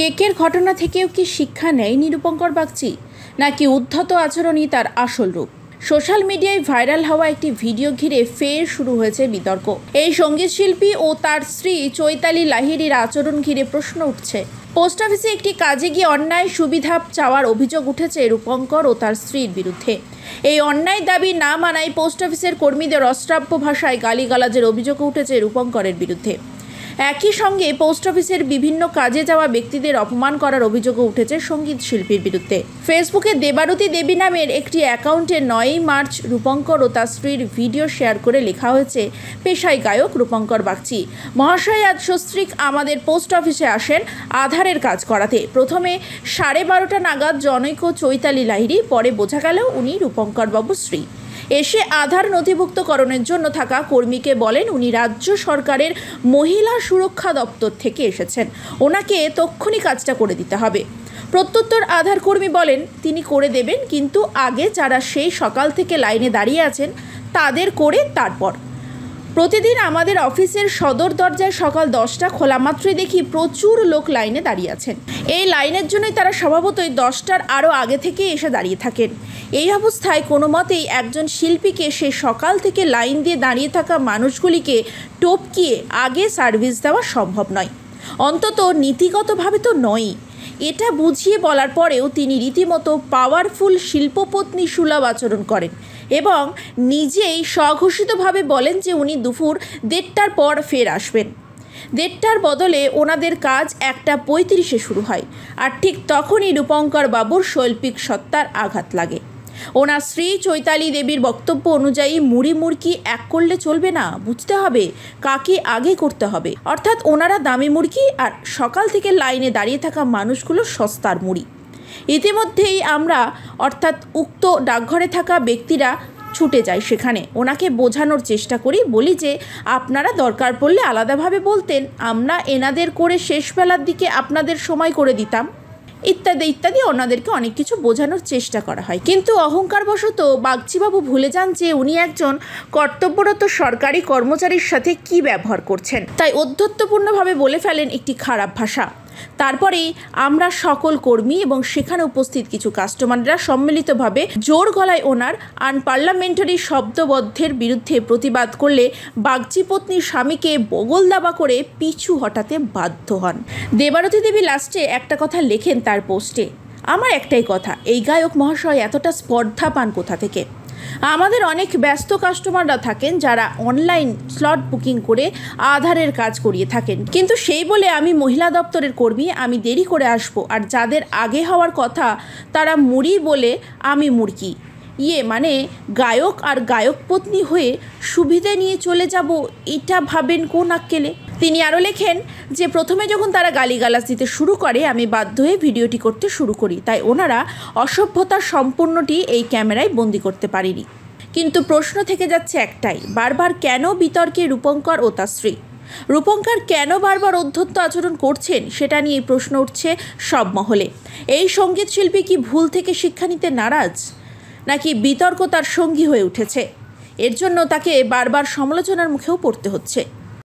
কেকের ঘটনা থেকেও কি শিক্ষা নেয়নি রূপঙ্কর বাগচি, নাকি উদ্ধত আচরণই তার আসল রূপ? সোশ্যাল মিডিয়ায় ভাইরাল হওয়া একটি ভিডিও ঘিরে ফের শুরু হয়েছে বিতর্ক। এই সঙ্গীত শিল্পী ও তার স্ত্রী চৈতালি লাহিড়ীর আচরণ ঘিরে প্রশ্ন উঠছে। পোস্ট অফিসে একটি কাজে গিয়ে অন্যায় সুবিধা চাওয়ার অভিযোগ উঠেছে রূপঙ্কর ও তার স্ত্রীর বিরুদ্ধে। এই অন্যায় দাবি না মানায় পোস্ট অফিসের কর্মীদের অশ্রাব্য ভাষায় গালিগালাজের অভিযোগ উঠেছে রূপঙ্করের বিরুদ্ধে। একই সঙ্গে পোস্ট অফিসের বিভিন্ন কাজে যাওয়া ব্যক্তিদের অপমান করার অভিযোগও উঠেছে সঙ্গীত শিল্পীর বিরুদ্ধে। ফেসবুকে দেবারতী দেবী নামের একটি অ্যাকাউন্টে 9ই মার্চ রূপঙ্কর ও তার স্ত্রীর ভিডিও শেয়ার করে লেখা হয়েছে, পেশায় গায়ক রূপঙ্কর বাগচি মহাশয় আজ সস্ত্রীক আমাদের পোস্ট অফিসে আসেন আধারের কাজ করাতে। প্রথমে 12:30 নাগাদ জনৈক চৈতালি লাহিড়ী, পরে বোঝা গেল উনি রূপঙ্কর বাবুর স্ত্রী। এসে আধার নথিভুক্তকরণের জন্য থাকা কর্মীকে বলেন উনি রাজ্য সরকারের মহিলা সুরক্ষা দপ্তর থেকে এসেছেন, ওনাকে তক্ষুনি কাজটা করে দিতে হবে। প্রত্যুত্তর আধার কর্মী বলেন তিনি করে দেবেন, কিন্তু আগে যারা সেই সকাল থেকে লাইনে দাঁড়িয়ে আছেন তাদের করে তারপর। প্রতিদিন আমাদের অফিসের সদর দরজায় সকাল 10টা খোলা মাত্রই দেখি প্রচুর লোক লাইনে দাঁড়িয়ে আছেন। এই লাইনের জন্যই তারা স্বভাবতই 10টার আরও আগে থেকে এসে দাঁড়িয়ে থাকেন। এই অবস্থায় কোনো মতেই একজন শিল্পীকে সে সকাল থেকে লাইন দিয়ে দাঁড়িয়ে থাকা মানুষগুলিকে টপকিয়ে আগে সার্ভিস দেওয়া সম্ভব নয়, অন্তত নীতিগতভাবে তো নয়ই। এটা বুঝিয়ে বলার পরেও তিনি রীতিমতো পাওয়ারফুল শিল্পপত্নী সুলভ আচরণ করেন এবং নিজেই স্বঘোষিতভাবে বলেন যে উনি দুপুর 1:30টার পর ফের আসবেন। 1:30টার বদলে ওনাদের কাজ 1:35-এ শুরু হয়, আর ঠিক তখনই রূপঙ্কর বাবুর শৈল্পিক সত্তার আঘাত লাগে। ওনার স্ত্রী চৈতালি দেবীর বক্তব্য অনুযায়ী মুড়ি মুড়কি এক করলে চলবে না, বুঝতে হবে কাকে আগে করতে হবে। অর্থাৎ ওনারা দামি মুড়কি আর সকাল থেকে লাইনে দাঁড়িয়ে থাকা মানুষগুলো সস্তার মুড়ি। ইতিমধ্যেই আমরা অর্থাৎ উক্ত ডাকঘরে থাকা ব্যক্তিরা ছুটে যাই সেখানে, ওনাকে বোঝানোর চেষ্টা করি, বলি যে আপনারা দরকার পড়লে আলাদাভাবে বলতেন, আমরা এনাদের করে শেষবেলার দিকে আপনাদের সময় করে দিতাম, ইত্যাদি ইত্যাদি। ওনাদেরকে অনেক কিছু বোঝানোর চেষ্টা করা হয়, কিন্তু অহংকারবশত বাগচিবাবু ভুলে যান যে উনি একজন কর্তব্যরত সরকারি কর্মচারীর সাথে কি ব্যবহার করছেন, তাই ঔদ্ধত্যপূর্ণভাবে বলে ফেলেন একটি খারাপ ভাষা। তারপরেই আমরা সকল কর্মী এবং সেখানে উপস্থিত কিছু কাস্টমাররা সম্মিলিতভাবে জোর গলায় ওনার আনপার্লামেন্টারি শব্দবদ্ধের বিরুদ্ধে প্রতিবাদ করলে বাগচি পত্নীর স্বামীকে বগল দাবা করে পিছু হটাতে বাধ্য হন। দেবারতী দেবী লাস্টে একটা কথা লেখেন তার পোস্টে, আমার একটাই কথা, এই গায়ক মহাশয় এতটা স্পর্ধা পান কোথা থেকে? আমাদের অনেক ব্যস্ত কাস্টমাররা থাকেন যারা অনলাইন স্লট বুকিং করে আধারের কাজ করিয়ে থাকেন, কিন্তু সেই বলে আমি মহিলা দপ্তরের কর্মী, আমি দেরি করে আসব, আর যাদের আগে হওয়ার কথা তারা মুড়ি বলে আমি মুড়কি, মানে গায়ক আর গায়ক পত্নী হয়ে সুবিধে নিয়ে চলে যাব, এটা ভাবেন কোন আক্কেলে? তিনি আরও লেখেন যে প্রথমে যখন তারা গালিগালাজ দিতে শুরু করে আমি বাধ্য হয়ে ভিডিওটি করতে শুরু করি, তাই ওনারা অসভ্যতার সম্পূর্ণটি এই ক্যামেরায় বন্দি করতে পারিনি। কিন্তু প্রশ্ন থেকে যাচ্ছে একটাই, বারবার কেন বিতর্কে রূপঙ্কর ও তার স্ত্রী? রূপঙ্কর কেন বারবার অধ্যত্ত আচরণ করছেন সেটা নিয়ে প্রশ্ন উঠছে সব মহলে। এই সঙ্গীত শিল্পী কি ভুল থেকে শিক্ষা নিতে নারাজ, নাকি বিতর্ক তার সঙ্গী হয়ে উঠেছে? এর জন্য তাকে বারবার সমালোচনার মুখেও পড়তে হচ্ছে।